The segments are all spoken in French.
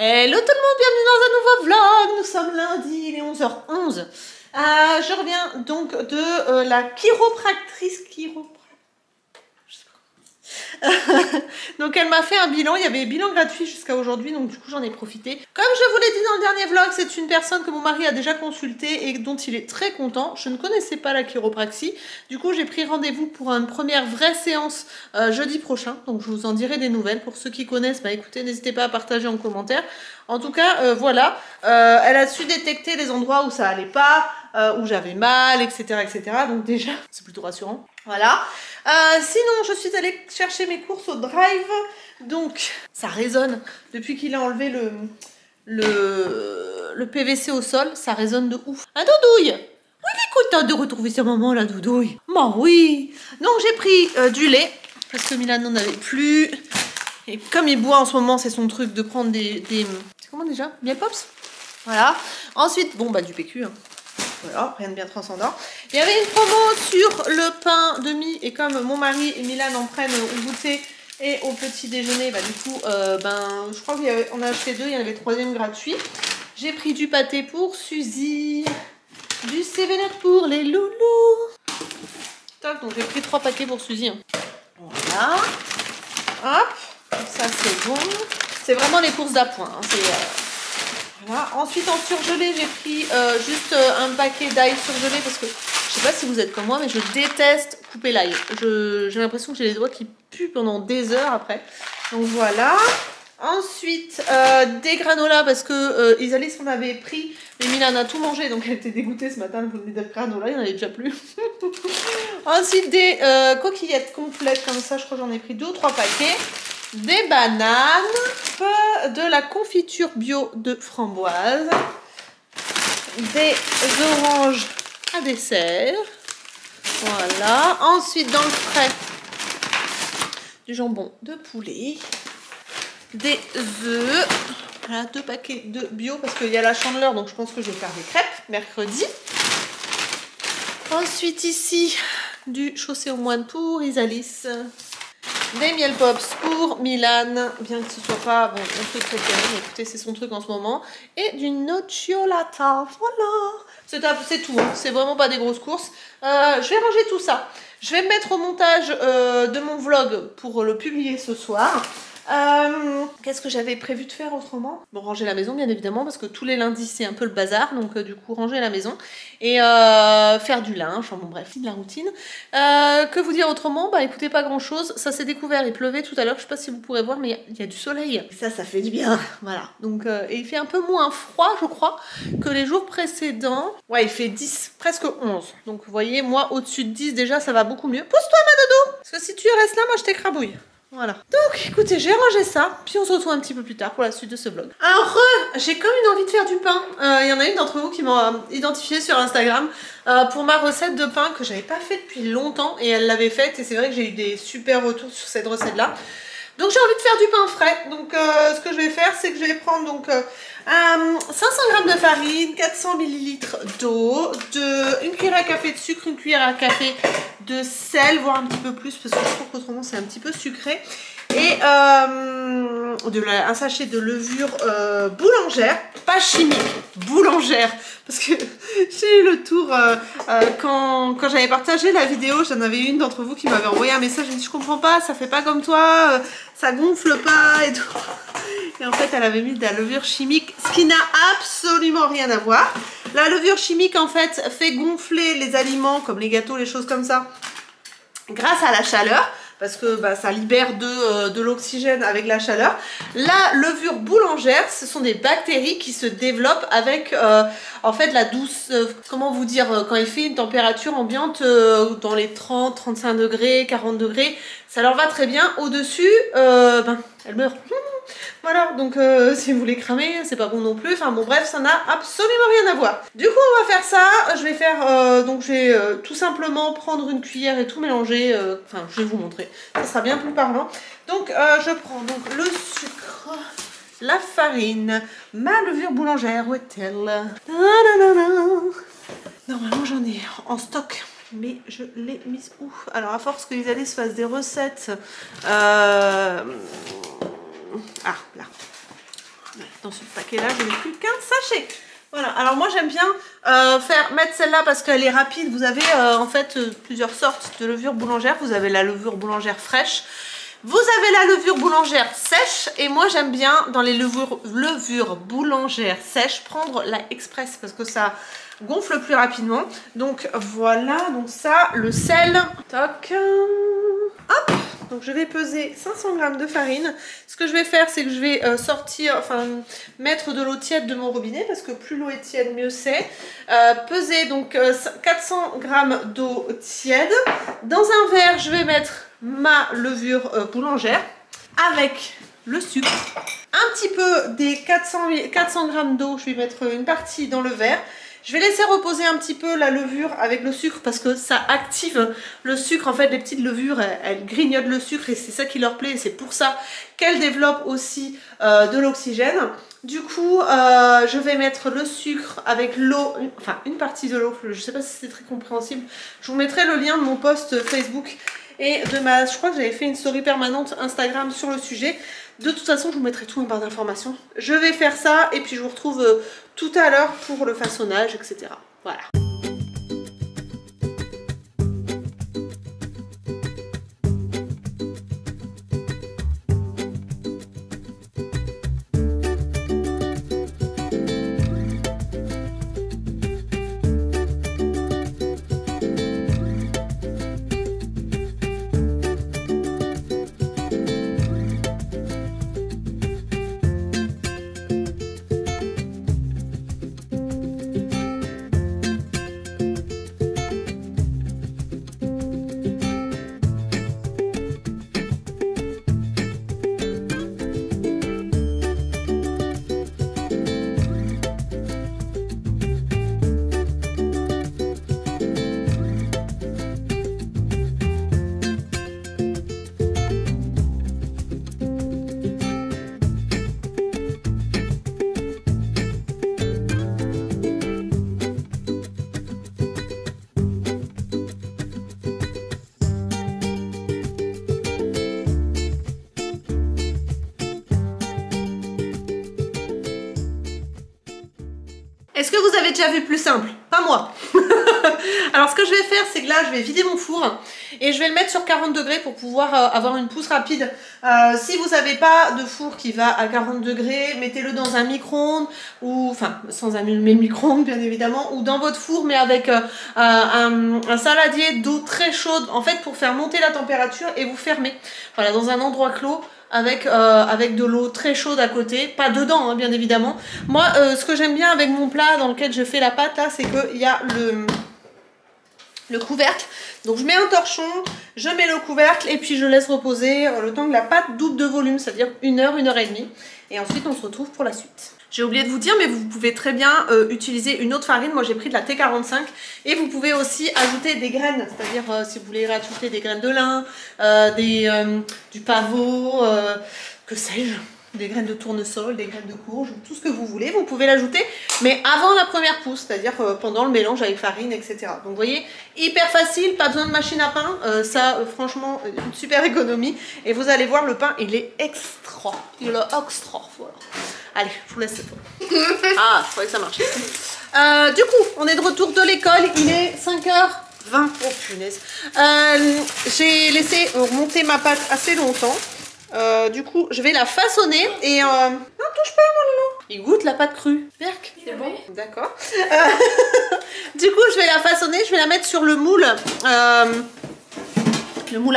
Hello tout le monde, bienvenue dans un nouveau vlog. Nous sommes lundi, il est 11h11. Je reviens donc de la chiropractrice. Donc elle m'a fait un bilan, il y avait bilan gratuit jusqu'à aujourd'hui, donc du coup j'en ai profité. Comme je vous l'ai dit dans le dernier vlog, c'est une personne que mon mari a déjà consultée et dont il est très content. Je ne connaissais pas la chiropraxie, du coup j'ai pris rendez-vous pour une première vraie séance jeudi prochain, donc je vous en dirai des nouvelles. Pour ceux qui connaissent, bah écoutez, n'hésitez pas à partager en commentaire. En tout cas, voilà, elle a su détecter les endroits où ça allait pas, où j'avais mal, etc., etc. Donc déjà, c'est plutôt rassurant. Voilà. Sinon, je suis allée chercher mes courses au drive. Donc, ça résonne. Depuis qu'il a enlevé le PVC au sol, ça résonne de ouf. Un doudouille. Oui, il est content de retrouver sa maman, la doudouille. Bah oui. Donc, j'ai pris du lait, parce que Milan n'en avait plus. Et comme il boit en ce moment, c'est son truc de prendre des c'est comment déjà? Miel Pops. Voilà. Ensuite, bon, bah du PQ, hein. Voilà, rien de bien transcendant. Il y avait une promo sur le pain de mie et comme mon mari et Milan en prennent au goûter et au petit déjeuner, bah du coup, je crois qu'on a acheté deux, il y en avait le troisième gratuit. J'ai pris du pâté pour Suzy, du 7-Up pour les loulous. Top, donc j'ai pris 3 paquets pour Suzy. Hein. Voilà. Hop, ça c'est bon. C'est vraiment les courses d'appoint. Hein. Voilà. Ensuite en surgelé j'ai pris juste un paquet d'ail surgelé parce que je sais pas si vous êtes comme moi mais je déteste couper l'ail. J'ai l'impression que j'ai les doigts qui puent pendant des heures après. Donc voilà. Ensuite des granolas parce que Isalis en avait pris mais Milan a tout mangé donc elle était dégoûtée ce matin. Elle voulait des granolas, il n'y en avait déjà plus. Ensuite des coquillettes complètes comme ça, je crois que j'en ai pris 2 ou 3 paquets. Des bananes, de la confiture bio de framboise, des oranges à dessert, voilà. Ensuite dans le frais, du jambon de poulet, des œufs, voilà 2 paquets de bio parce qu'il y a la chandeleur donc je pense que je vais faire des crêpes mercredi. Ensuite ici, du chaussé aux moines pour Isalis. Des miel pops pour Milan, bien que ce soit pas bon, mon truc préféré, mais écoutez, c'est son truc en ce moment. Et du nocciolata, voilà. C'est tout, hein. C'est vraiment pas des grosses courses. Je vais ranger tout ça. Je vais me mettre au montage de mon vlog pour le publier ce soir. Qu'est-ce que j'avais prévu de faire autrement? Bon, ranger la maison bien évidemment parce que tous les lundis c'est un peu le bazar, donc du coup ranger la maison et faire du linge, enfin bon bref, de la routine. Que vous dire autrement? Bah écoutez, pas grand chose, ça s'est découvert, il pleuvait tout à l'heure, je sais pas si vous pourrez voir mais il y a du soleil, et ça fait du bien, voilà. Donc et il fait un peu moins froid je crois que les jours précédents. Ouais, il fait 10, presque 11, donc vous voyez, moi au-dessus de 10 déjà ça va beaucoup mieux. Pousse-toi ma dodo, parce que si tu restes là moi je t'écrabouille. Voilà. Donc, écoutez, j'ai rangé ça, puis on se retrouve un petit peu plus tard pour la suite de ce vlog. Alors, j'ai comme une envie de faire du pain. Il y en a une d'entre vous qui m'a identifié sur Instagram pour ma recette de pain que j'avais pas fait depuis longtemps et elle l'avait faite et c'est vrai que j'ai eu des super retours sur cette recette-là. Donc j'ai envie de faire du pain frais. Donc ce que je vais faire, c'est que je vais prendre donc 500 g de farine, 400 ml d'eau, une cuillère à café de sucre, une cuillère à café de sel, voire un petit peu plus parce que je trouve qu'autrement c'est un petit peu sucré. Et un sachet de levure boulangère, pas chimique, boulangère. Parce que j'ai eu le tour, quand j'avais partagé la vidéo, j'en avais une d'entre vous qui m'avait envoyé un message, je me dit je comprends pas, ça fait pas comme toi, ça gonfle pas et tout. Et en fait elle avait mis de la levure chimique, ce qui n'a absolument rien à voir. La levure chimique en fait fait gonfler les aliments comme les gâteaux, les choses comme ça, grâce à la chaleur. Parce que bah, ça libère de l'oxygène avec la chaleur. La levure boulangère, ce sont des bactéries qui se développent avec en fait la douce, comment vous dire, quand il fait une température ambiante dans les 30, 35 degrés, 40 degrés, ça leur va très bien. Au-dessus, elles meurent. Voilà, donc si vous les cramez, c'est pas bon non plus. Enfin bon, bref, ça n'a absolument rien à voir. Du coup, on va faire ça. Je vais faire, donc je vais tout simplement prendre une cuillère et tout mélanger. Enfin, je vais vous montrer. Ça sera bien plus parlant. Donc, je prends donc le sucre, la farine, ma levure boulangère. Où est-elle? Normalement, j'en ai en stock. Mais je l'ai mise où? Alors, à force que les allées se fassent des recettes... Ah, là. Dans ce paquet-là, je n'ai plus qu'un sachet. Voilà, alors moi j'aime bien mettre celle-là parce qu'elle est rapide. Vous avez en fait plusieurs sortes de levure boulangère. Vous avez la levure boulangère fraîche. Vous avez la levure boulangère sèche. Et moi j'aime bien dans les levures boulangères sèches prendre la express parce que ça gonfle plus rapidement. Donc voilà, donc ça, le sel. Toc. Hop. Donc je vais peser 500 g de farine. Ce que je vais faire, c'est que je vais mettre de l'eau tiède de mon robinet parce que plus l'eau est tiède, mieux c'est. Peser donc 400 g d'eau tiède. Dans un verre, je vais mettre ma levure boulangère avec le sucre. Un petit peu des 400 g d'eau, je vais mettre une partie dans le verre. Je vais laisser reposer un petit peu la levure avec le sucre parce que ça active le sucre. En fait, les petites levures, elles grignotent le sucre et c'est ça qui leur plaît. C'est pour ça qu'elles développent aussi de l'oxygène. Du coup, je vais mettre le sucre avec l'eau, enfin une partie de l'eau. Je ne sais pas si c'est très compréhensible. Je vous mettrai le lien de mon post Facebook et de je crois que j'avais fait une story permanente Instagram sur le sujet. De toute façon, je vous mettrai tout en barre d'informations. Je vais faire ça et puis je vous retrouve tout à l'heure pour le façonnage, etc. Voilà. Est-ce que vous avez déjà vu plus simple? Pas moi. Alors ce que je vais faire, c'est que là je vais vider mon four et je vais le mettre sur 40 degrés pour pouvoir avoir une pousse rapide. Si vous n'avez pas de four qui va à 40 degrés, mettez-le dans un micro-ondes ou enfin sans allumer le micro-ondes bien évidemment, ou dans votre four mais avec un saladier d'eau très chaude en fait pour faire monter la température et vous fermez. Voilà, dans un endroit clos. Avec de l'eau très chaude à côté, pas dedans hein, bien évidemment. Moi ce que j'aime bien avec mon plat dans lequel je fais la pâte là, c'est qu'il y a le couvercle. Donc je mets un torchon, je mets le couvercle et puis je laisse reposer le temps que la pâte double de volume, c'est-à-dire 1 heure, 1 heure et demie. Et ensuite on se retrouve pour la suite. J'ai oublié de vous dire, mais vous pouvez très bien utiliser une autre farine. Moi j'ai pris de la T45 et vous pouvez aussi ajouter des graines, c'est-à-dire si vous voulez rajouter des graines de lin, du pavot, que sais-je, des graines de tournesol, des graines de courge, tout ce que vous voulez, vous pouvez l'ajouter, mais avant la première pousse, c'est-à-dire pendant le mélange avec farine, etc. Donc vous voyez, hyper facile, pas besoin de machine à pain, franchement, une super économie. Et vous allez voir, le pain, il est extra, voilà. Allez, je vous laisse cette fois. Ah, je croyais que ça marchait. Du coup, on est de retour de l'école, il est 5h20. Oh punaise. J'ai laissé remonter ma pâte assez longtemps. Du coup, je vais la façonner et... Non, touche pas mon loulou. Il goûte la pâte crue. Berk, c'est bon. D'accord. Du coup, je vais la façonner, je vais la mettre sur le moule à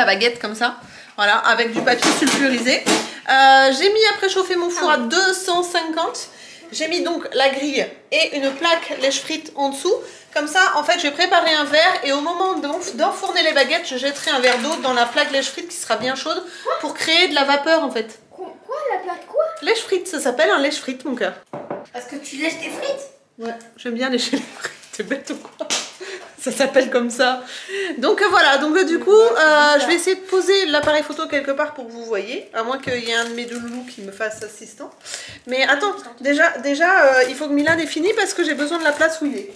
baguette comme ça. Voilà, avec du papier sulfurisé. J'ai mis à préchauffer mon four à 250. J'ai mis donc la grille et une plaque lèche-frite en dessous. Comme ça, en fait, je vais préparer un verre et au moment d'enfourner les baguettes, je jetterai un verre d'eau dans la plaque lèche-frite qui sera bien chaude pour créer de la vapeur en fait. Quoi? La plaque quoi? Lèche-frite, ça s'appelle un lèche-frite mon cœur. Parce que tu lèches tes frites? Ouais, j'aime bien lécher les frites. T'es bête ou quoi? Ça s'appelle comme ça. Donc voilà, donc du coup, je vais essayer de poser l'appareil photo quelque part pour que vous voyez. À moins qu'il y ait un de mes deux loulous qui me fasse assistant. Mais attends, déjà il faut que Milan ait fini parce que j'ai besoin de la place où il est.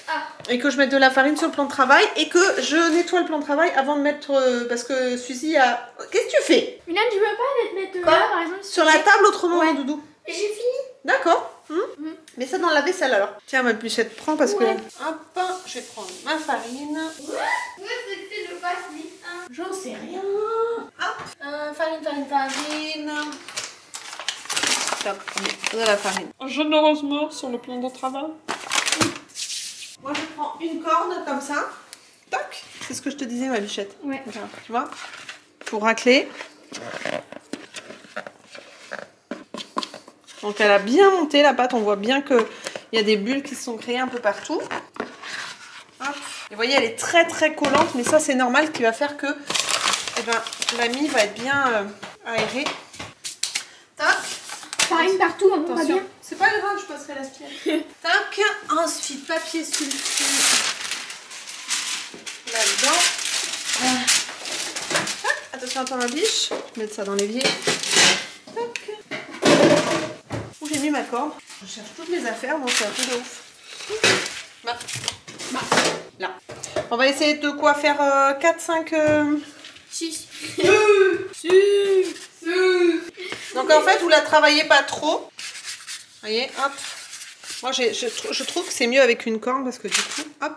Ah. Et que je mette de la farine sur le plan de travail et que je nettoie le plan de travail avant de mettre... parce que Suzy a... Qu'est-ce que tu fais? Milan, tu veux pas mettre là, par exemple? Sur la table autrement, ouais. Doudou. J'ai fini. D'accord. Mets ça dans la vaisselle alors. Tiens, ma Pluchette, prends parce que... Ouais. Hop, je vais prendre ma farine. Ouais, c'était le passe-lit. J'en sais rien. Hop, farine. Top, on met de la farine. Généreusement sur le plan de travail. Moi, je prends une corde comme ça. Tac. C'est ce que je te disais, ma bichette. Ouais. Regarde, tu vois, pour racler. Donc elle a bien monté la pâte, on voit bien qu'il y a des bulles qui se sont créées un peu partout. Hop. Et vous voyez, elle est très très collante, mais ça c'est normal, qui va faire que la mie va être bien aérée. Tac. Farine partout, hein, va Attention, bien. c'est pas grave, je passerai l'aspirateur. Tac. Ensuite, papier sulfure là-dedans. Tac. Attention à ton biche, je vais mettre ça dans l'évier. Tac. Où j'ai mis ma corde. Je cherche toutes mes affaires, donc c'est un peu de ouf. Là. On va essayer de quoi faire 4-5... 6. Donc en fait, vous la travaillez pas trop. Voyez, hop. Moi, je trouve que c'est mieux avec une corde parce que du coup, hop,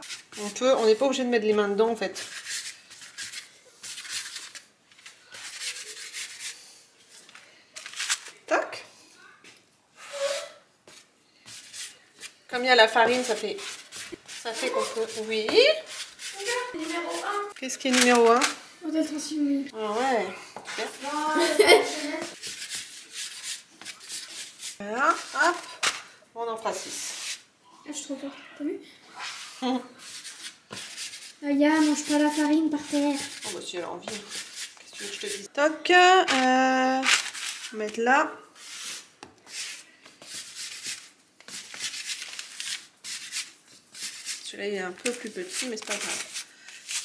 on n'est pas obligé de mettre les mains dedans en fait. Tac. Comme il y a la farine, ça fait qu'on peut... Oui. Numéro 1. Qu'est-ce qui est numéro 1? Modèle transformé. Ah ouais. Voilà, hop. On en fera 6. Ah, je suis trop forte, t'as vu? Aya, mange pas la farine par terre. Oh bah si elle a envie. Qu'est-ce que tu veux que je te dise? Toc. Mettre là. Celui-là il est un peu plus petit mais c'est pas grave.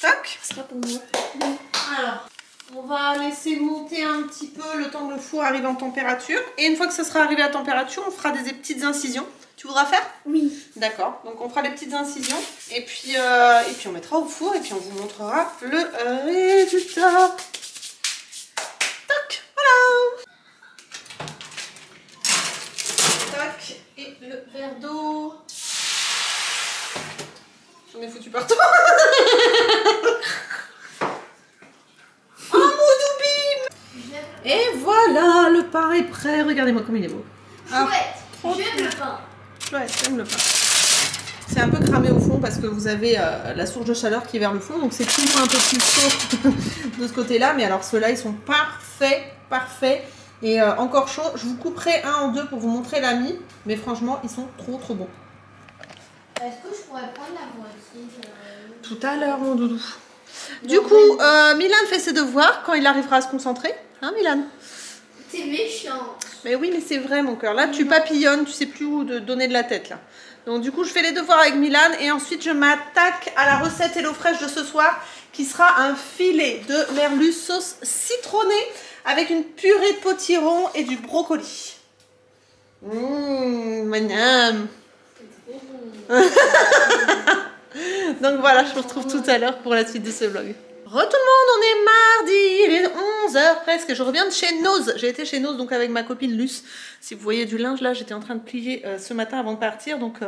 Tac. C'est pas pour moi. Alors, on va laisser monter un petit peu le temps que le four arrive en température. Et une fois que ça sera arrivé à température, on fera des petites incisions. Tu voudras faire? Oui. D'accord, donc on fera des petites incisions. Et puis on mettra au four et puis on vous montrera le résultat. Tac, voilà. Tac, et le verre d'eau. J'en ai foutu partout. Et voilà, le pain est prêt. Regardez-moi comme il est beau. Chouette. J'aime le pain. Ouais, j'aime le pain. C'est un peu cramé au fond parce que vous avez la source de chaleur qui est vers le fond. Donc c'est toujours un peu plus chaud de ce côté-là. Mais alors ceux-là, ils sont parfaits. Et encore chaud. Je vous couperai un en deux pour vous montrer la mie. Mais franchement, ils sont trop bons. Est-ce que je pourrais prendre la moitié Tout à l'heure, mon doudou. Du coup, Milan fait ses devoirs quand il arrivera à se concentrer. Hein, Milan? T'es méchant. Mais oui, mais c'est vrai, mon cœur. Là, tu papillonnes, tu sais plus où te donner de la tête, là. Donc, du coup, je fais les devoirs avec Milan et ensuite, je m'attaque à la recette Hello Fresh de ce soir qui sera un filet de merlu sauce citronnée avec une purée de potiron et du brocoli. Madame. Donc voilà, je vous retrouve tout à l'heure pour la suite de ce vlog. Re tout le monde, on est mardi, il est 11h presque, je reviens de chez Nose. J'ai été chez Nose donc avec ma copine Luce. Si vous voyez du linge là, j'étais en train de plier ce matin avant de partir, donc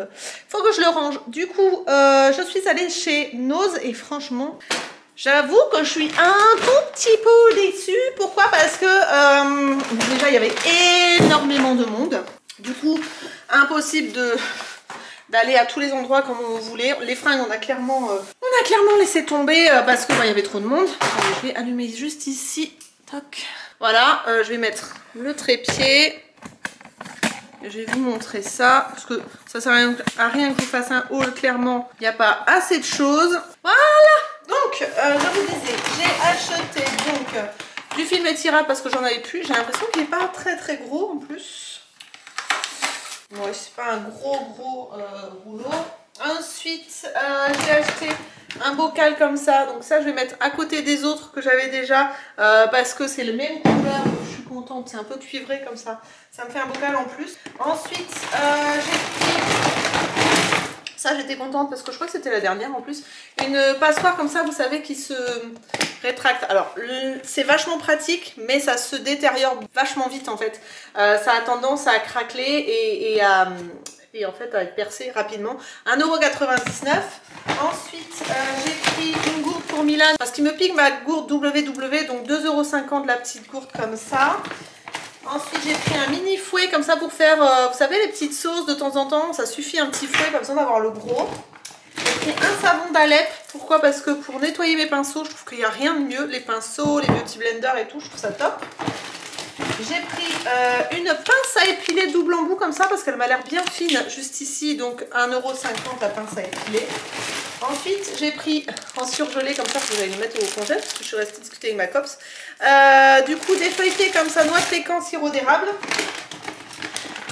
faut que je le range. Du coup, je suis allée chez Nose et franchement, j'avoue que je suis un tout petit peu déçue. Pourquoi? Parce que déjà il y avait énormément de monde. Du coup, impossible d'aller à tous les endroits comme on voulait. Les fringues, on a clairement laissé tomber parce qu'il y avait trop de monde. Attendez, je vais allumer juste ici. Toc. Voilà, je vais mettre le trépied. Je vais vous montrer ça. Parce que ça sert à rien que je vous fasse un haul. Clairement, il n'y a pas assez de choses. Voilà. Donc, je vous disais, j'ai acheté donc du film étirable parce que j'en avais plus. J'ai l'impression qu'il n'est pas très gros en plus. Ouais, c'est pas un gros rouleau. Ensuite, j'ai acheté un bocal comme ça. Donc ça, je vais mettre à côté des autres que j'avais déjà parce que c'est le même couleur. Je suis contente, c'est un peu cuivré comme ça. Ça me fait un bocal en plus. Ensuite, j'ai pris... Ça, j'étais contente parce que je crois que c'était la dernière en plus. Une passoire comme ça, vous savez, qui se rétracte. Alors c'est vachement pratique, mais ça se détériore vachement vite en fait. Ça a tendance à craqueler et en fait à être percé rapidement. 1,99 €. Ensuite j'ai pris une gourde pour Milan parce qu'il me pique ma gourde WW, donc 2,50 € la petite gourde comme ça. Ensuite j'ai pris un mini fouet comme ça pour faire, vous savez, les petites sauces de temps en temps. Ça suffit un petit fouet, pas besoin d'avoir le gros. J'ai pris un savon d'Alep. Pourquoi? Parce que pour nettoyer mes pinceaux, je trouve qu'il n'y a rien de mieux. Les pinceaux, les beauty blenders et tout, je trouve ça top. J'ai pris une pince à épiler double embout comme ça parce qu'elle m'a l'air bien fine juste ici. Donc 1,50 € la pince à épiler. Ensuite j'ai pris en surgelé comme ça, que vous allez le mettre au congèle parce que je suis restée discuter avec ma copse. Du coup des feuilletés comme ça, noix de pécan, sirop d'érable.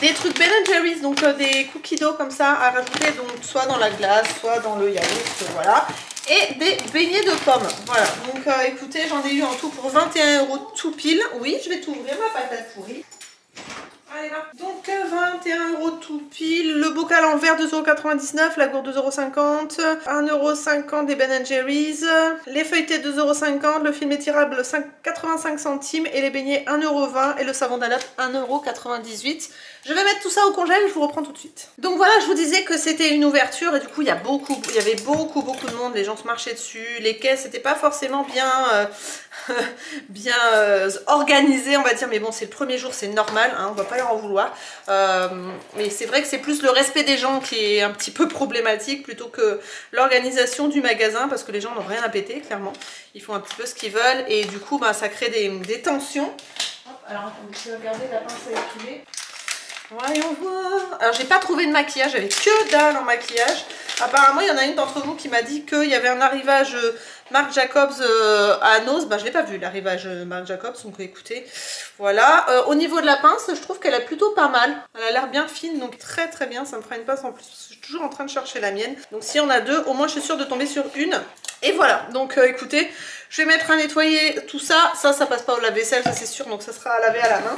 Des trucs Ben Jerry's, donc des cookies d'eau comme ça à rajouter, donc soit dans la glace, soit dans le yaourt, voilà. Et des beignets de pommes, voilà. Donc écoutez, j'en ai eu en tout pour 21 € tout pile. Oui, je vais t'ouvrir ma patate pourrie. Allez là. Donc 21 € tout pile. Le bocal en verre 2,99 €, la gourde 2,50 €, 1,50 € des Ben Jerry's, les feuilletés 2,50 €, le film étirable 85 centimes et les beignets 1,20 € et le savon d'Alep 1,98 €. Je vais mettre tout ça au congèle, je vous reprends tout de suite. Donc voilà, je vous disais que c'était une ouverture et du coup il y avait beaucoup de monde, les gens se marchaient dessus, les caisses n'étaient pas forcément bien organisées on va dire, mais bon c'est le premier jour, c'est normal, hein, on va pas leur en vouloir. Mais c'est vrai que c'est plus le respect des gens qui est un petit peu problématique plutôt que l'organisation du magasin parce que les gens n'ont rien à péter clairement. Ils font un petit peu ce qu'ils veulent et du coup bah, ça crée des tensions. Hop, alors attendez, je vais regarder la pince à épiler. Voyons voir. Alors j'ai pas trouvé de maquillage, j'avais que dalle en maquillage. Apparemment il y en a une d'entre vous qui m'a dit qu'il y avait un arrivage Marc Jacobs à Nose. Bah je l'ai pas vu l'arrivage Marc Jacobs, donc écoutez. Voilà. Au niveau de la pince, je trouve qu'elle est plutôt pas mal. Elle a l'air bien fine, donc très très bien. Ça me fera une pince en plus. Je suis toujours en train de chercher la mienne. Donc s'il y en a deux, au moins je suis sûre de tomber sur une. Et voilà, donc écoutez, je vais mettre à nettoyer tout ça. Ça passe pas au lave-vaisselle, ça c'est sûr, donc ça sera à laver à la main.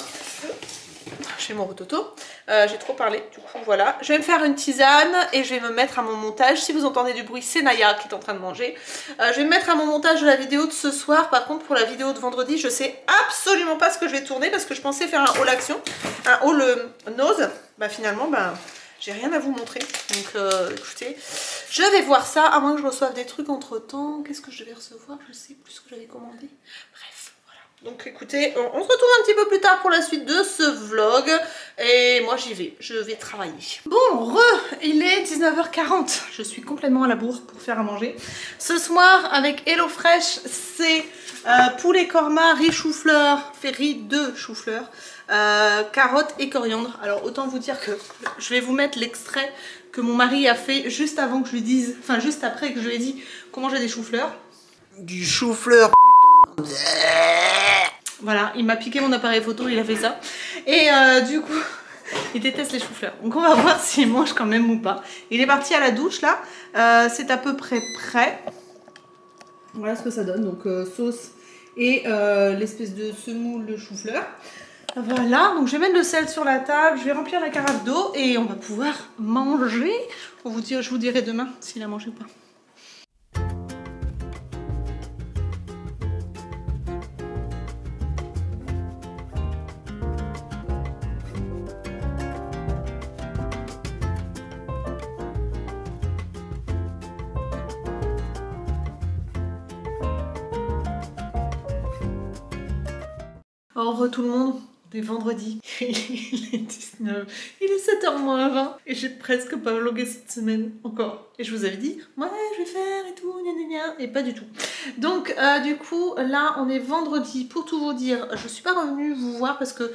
Chez mon rototo, j'ai trop parlé, du coup voilà. Je vais me faire une tisane et je vais me mettre à mon montage. Si vous entendez du bruit, c'est Naya qui est en train de manger. Je vais me mettre à mon montage de la vidéo de ce soir. Par contre pour la vidéo de vendredi, je sais absolument pas ce que je vais tourner parce que je pensais faire un haul action, un haul nose. Bah finalement, bah j'ai rien à vous montrer. Donc écoutez, je vais voir ça, à moins que je reçoive des trucs entre temps. Qu'est-ce que je vais recevoir? Je sais plus ce que j'avais commandé. Bref. Donc écoutez, on se retrouve un petit peu plus tard pour la suite de ce vlog. Et moi j'y vais, je vais travailler. Bon, il est 19h40. Je suis complètement à la bourre pour faire à manger. Ce soir avec HelloFresh, c'est poulet korma, riz chou-fleur, fait riz de chou-fleur, carottes et coriandre. Alors autant vous dire que je vais vous mettre l'extrait que mon mari a fait juste avant que je lui dise, enfin juste après que je lui ai dit comment j'ai des choux-fleurs. Du chou-fleur. Voilà, il m'a piqué mon appareil photo, il a fait ça. Et du coup, il déteste les choux-fleurs. Donc on va voir s'il mange quand même ou pas. Il est parti à la douche là. C'est à peu près prêt. Voilà ce que ça donne. Donc sauce et l'espèce de semoule de chou-fleur. Voilà, donc je vais mettre le sel sur la table. Je vais remplir la carafe d'eau et on va pouvoir manger. Je vous dirai demain s'il a mangé ou pas. Au revoir tout le monde, c'est vendredi, il est 19, il est 7h moins 20 et j'ai presque pas vlogué cette semaine encore. Et je vous avais dit, ouais je vais faire et tout, gna gna gna, et pas du tout. Donc du coup là on est vendredi, pour tout vous dire, je suis pas revenue vous voir parce que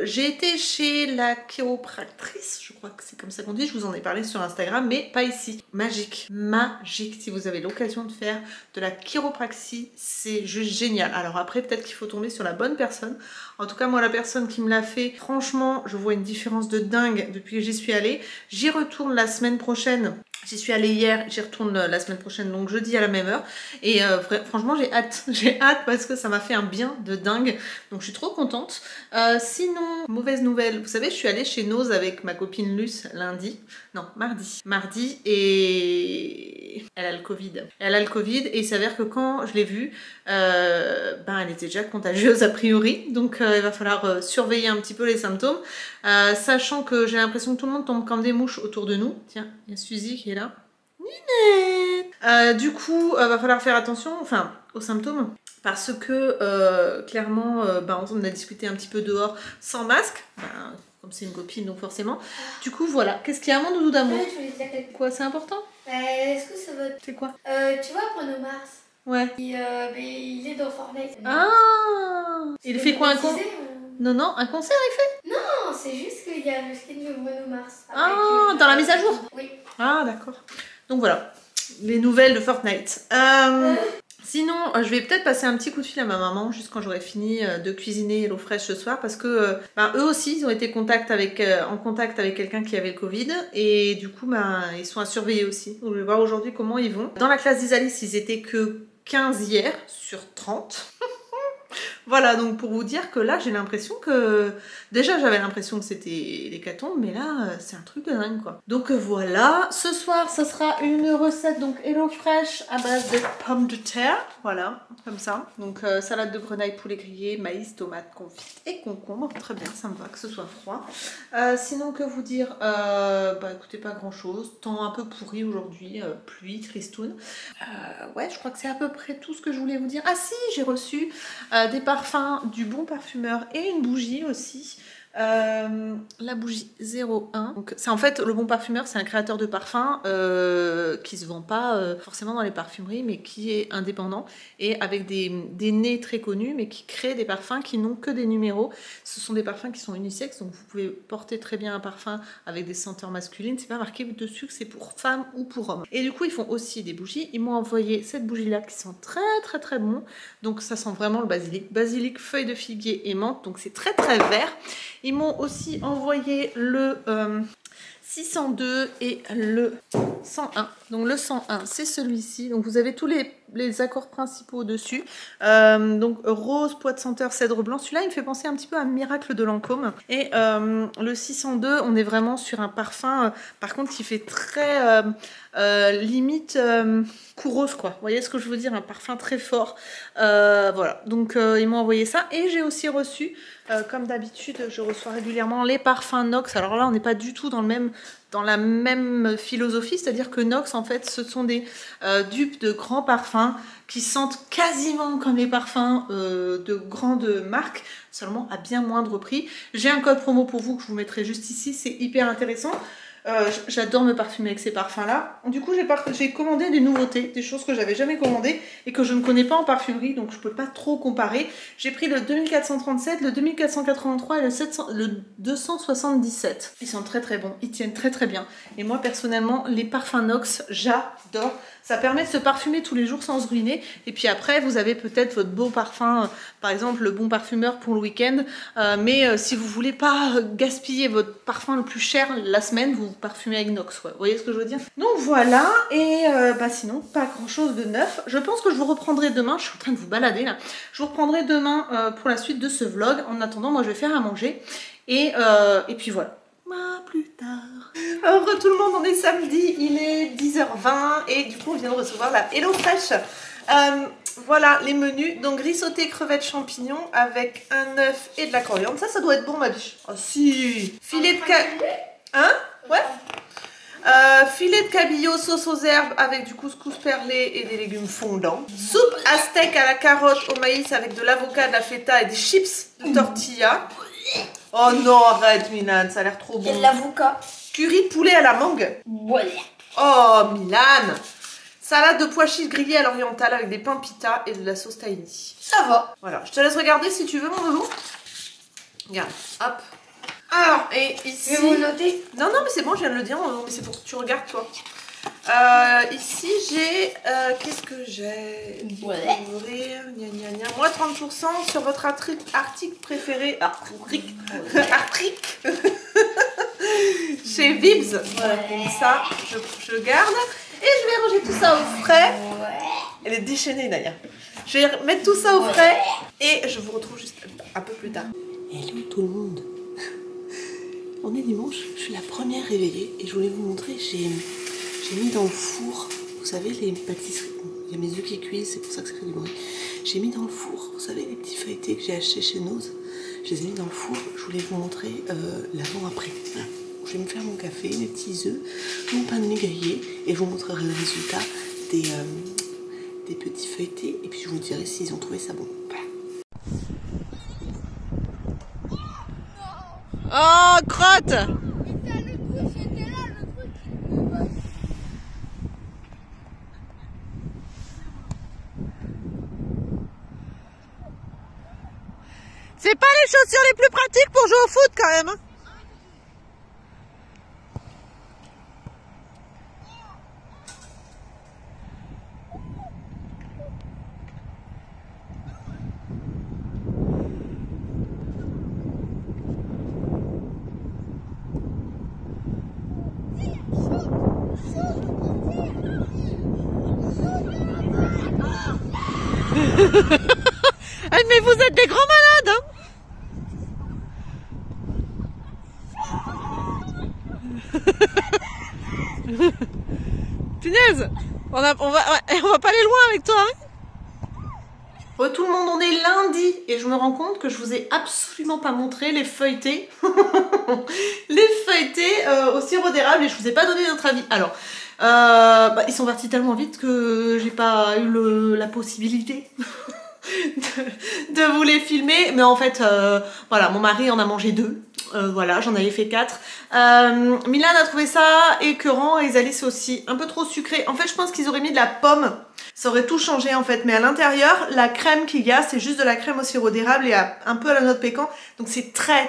j'ai été chez la chiropractrice, je crois que c'est comme ça qu'on dit, je vous en ai parlé sur Instagram, mais pas ici. Magique, magique, si vous avez l'occasion de faire de la chiropraxie, c'est juste génial. Alors après peut-être qu'il faut tomber sur la bonne personne. En tout cas moi la personne qui me l'a fait, franchement je vois une différence de dingue depuis que j'y suis allée. J'y retourne la semaine prochaine J'y suis allée hier, j'y retourne la semaine prochaine, donc jeudi à la même heure. Et franchement, j'ai hâte. J'ai hâte parce que ça m'a fait un bien de dingue. Donc je suis trop contente. Sinon, mauvaise nouvelle. Vous savez, je suis allée chez Nose avec ma copine Luce lundi. Non, mardi. Mardi et elle a le Covid. Elle a le Covid et il s'avère que quand je l'ai vue, elle était déjà contagieuse a priori. Donc il va falloir surveiller un petit peu les symptômes. Sachant que j'ai l'impression que tout le monde tombe comme des mouches autour de nous. Tiens, il y a Suzy qui est là. Ninette. Du coup, va falloir faire attention aux symptômes. Parce que clairement, on a discuté un petit peu dehors sans masque. Comme c'est une copine, donc forcément. Du coup, voilà. Qu'est-ce qu'il y a, mon doudou d'amour? Ouais, je voulais dire quelque chose. Quoi, c'est important? Est-ce que ça va... C'est quoi? Tu vois, Bruno Mars, Ouais. il est dans Fortnite. Ah! Il fait quoi, un con? Non, un concert, il fait? Non, c'est juste qu'il y a le skin de Bruno Mars. Ah, dans la mise à jour? Oui. Ah, d'accord. Donc voilà, les nouvelles de Fortnite. Sinon, je vais peut-être passer un petit coup de fil à ma maman juste quand j'aurai fini de cuisiner HelloFresh ce soir parce que eux aussi, ils ont été en contact avec quelqu'un qui avait le Covid et du coup, ils sont à surveiller aussi. Donc, je vais voir aujourd'hui comment ils vont. Dans la classe d'Isalis, ils étaient que 15 hier sur 30. Voilà, donc pour vous dire que là, j'ai l'impression que... Déjà, j'avais l'impression que c'était l'hécatombe, mais là, c'est un truc de dingue, quoi. Donc voilà, ce soir, ce sera une recette, donc HelloFresh à base de pommes de terre. Voilà, comme ça. Donc salade de grenaille, poulet grillé, maïs, tomates confites et concombre. Très bien, ça me va que ce soit froid. Sinon, que vous dire? Écoutez, pas grand-chose. Temps un peu pourri aujourd'hui, pluie, tristoun. Ouais, je crois que c'est à peu près tout ce que je voulais vous dire. Ah si, j'ai reçu des parfums du Bon Parfumeur et une bougie aussi. La bougie 01. Donc, c'est en fait, le Bon Parfumeur, c'est un créateur de parfums qui se vend pas forcément dans les parfumeries, mais qui est indépendant et avec des nez très connus, mais qui crée des parfums qui n'ont que des numéros. Ce sont des parfums qui sont unisexes, donc vous pouvez porter très bien un parfum avec des senteurs masculines. C'est pas marqué dessus que c'est pour femme ou pour homme. Et du coup, ils font aussi des bougies. Ils m'ont envoyé cette bougie-là qui sent très très très bon. Donc ça sent vraiment le basilic. Basilic, feuille de figuier et menthe. Donc c'est très très vert. Ils m'ont aussi envoyé le 602 et le 101. Donc le 101, c'est celui-ci. Donc vous avez tous les accords principaux dessus. Donc rose, pois de senteur, cèdre blanc. Celui-là, il me fait penser un petit peu à Miracle de Lancôme. Et le 602, on est vraiment sur un parfum, par contre, qui fait très limite coureuse, quoi. Vous voyez ce que je veux dire? Un parfum très fort. Voilà. Donc ils m'ont envoyé ça. Et j'ai aussi reçu, comme d'habitude, je reçois régulièrement les parfums Nox. Alors là, on n'est pas du tout dans la même philosophie, c'est-à-dire que Nox, en fait, ce sont des dupes de grands parfums qui sentent quasiment comme les parfums de grandes marques, seulement à bien moindre prix. J'ai un code promo pour vous que je vous mettrai juste ici, c'est hyper intéressant. J'adore me parfumer avec ces parfums-là. Du coup, j'ai commandé des nouveautés, des choses que j'avais jamais commandées et que je ne connais pas en parfumerie, donc je peux pas trop comparer. J'ai pris le 2437, le 2483 et le 277. Ils sont très très bons, ils tiennent très très bien. Et moi, personnellement, les parfums Nox, j'adore. Ça permet de se parfumer tous les jours sans se ruiner. Et puis après, vous avez peut-être votre beau parfum, par exemple le Bon Parfumeur pour le week-end. Mais si vous voulez pas gaspiller votre parfum le plus cher la semaine, vous parfumez avec Nox. Ouais. Vous voyez ce que je veux dire? Donc voilà. Et sinon, pas grand-chose de neuf. Je pense que je vous reprendrai demain. Je suis en train de vous balader là. Je vous reprendrai demain pour la suite de ce vlog. En attendant, moi je vais faire à manger. Et puis voilà. À plus tard. Alors tout le monde, on est samedi, il est 10h20 et du coup on vient de recevoir la HelloFresh. Voilà les menus, donc riz sauté, crevettes, champignons avec un œuf et de la coriandre. Ça doit être bon ma biche. Oh si. Filet de hein? Ouais. Filet de cabillaud, sauce aux herbes avec du couscous perlé et des légumes fondants. Soupe à steak à la carotte au maïs avec de l'avocat, de la feta et des chips de tortilla. Oh non, arrête Milan, ça a l'air trop bon. Et de l'avocat. Curry poulet à la mangue. Ouais. Oh Milan. Salade de pois chiches grillés à l'orientale avec des pains pita et de la sauce tahini. Ça va. Voilà, je te laisse regarder si tu veux mon loulou. Regarde, hop. Alors, et ici... Je vais vous noter. Non, mais c'est bon, je viens de le dire, mais c'est pour que tu regardes toi. Ici j'ai... qu'est-ce que j'ai? Ouais. Moi 30% sur votre article préféré. Article. chez Vibs. Voilà, donc ça, je garde. Et je vais ranger tout ça au frais. Elle est déchaînée d'ailleurs. Je vais mettre tout ça au frais et je vous retrouve juste un peu plus tard. Hello tout le monde. On est dimanche, je suis la première réveillée et je voulais vous montrer, j'ai mis dans le four, vous savez les pâtisseries, il y a mes œufs qui cuisent, c'est pour ça que ça fait du bruit. J'ai mis dans le four, vous savez les petits feuilletés que j'ai achetés chez Nose, je les ai mis dans le four, je voulais vous montrer l'avant-après. Voilà. Je vais me faire mon café, mes petits œufs, mon pain de mie grillé et je vous montrerai le résultat des petits feuilletés et puis je vous dirai s'ils ont trouvé ça bon. Voilà. Oh, crotte! C'est pas les chaussures les plus pratiques pour jouer au foot quand même. Hein. Mais vous êtes des grands malades, hein. Punaise, on va pas aller loin avec toi, hein. Bon, tout le monde, on est lundi et je me rends compte que je vous ai absolument pas montré les feuilletés. Les feuilletés au sirop d'érable et je vous ai pas donné notre avis. Alors, ils sont partis tellement vite que j'ai pas eu la possibilité de vous les filmer, mais en fait voilà, mon mari en a mangé 2, voilà, j'en avais fait 4. Milan a trouvé ça écœurant et Isalis aussi un peu trop sucré. En fait je pense qu'ils auraient mis de la pomme, ça aurait tout changé en fait, mais à l'intérieur la crème qu'il y a c'est juste de la crème au sirop d'érable et un peu à la noix de pécan, donc c'est très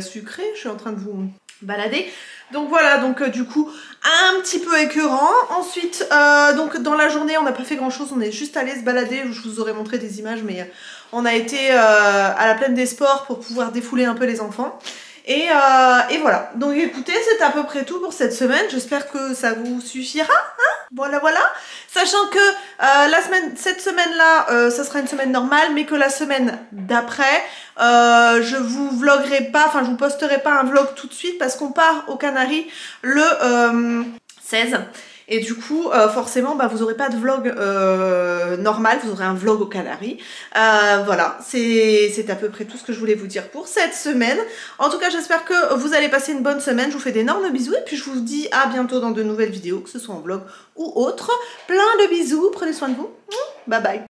sucré. Je suis en train de vous balader. Donc voilà, donc du coup un petit peu écœurant. Ensuite donc dans la journée on n'a pas fait grand chose, on est juste allé se balader, je vous aurais montré des images mais on a été à la plaine des sports pour pouvoir défouler un peu les enfants. Et voilà, donc écoutez, c'est à peu près tout pour cette semaine, j'espère que ça vous suffira, hein, voilà. Sachant que cette semaine-là, ça sera une semaine normale, mais que la semaine d'après, je vous vloguerai pas, enfin je vous posterai pas un vlog tout de suite parce qu'on part aux Canaries le 16. Et du coup, forcément, vous aurez pas de vlog normal, vous aurez un vlog aux Canaries. Voilà, c'est à peu près tout ce que je voulais vous dire pour cette semaine. En tout cas, j'espère que vous allez passer une bonne semaine. Je vous fais d'énormes bisous et puis je vous dis à bientôt dans de nouvelles vidéos, que ce soit en vlog ou autre. Plein de bisous, prenez soin de vous. Bye bye.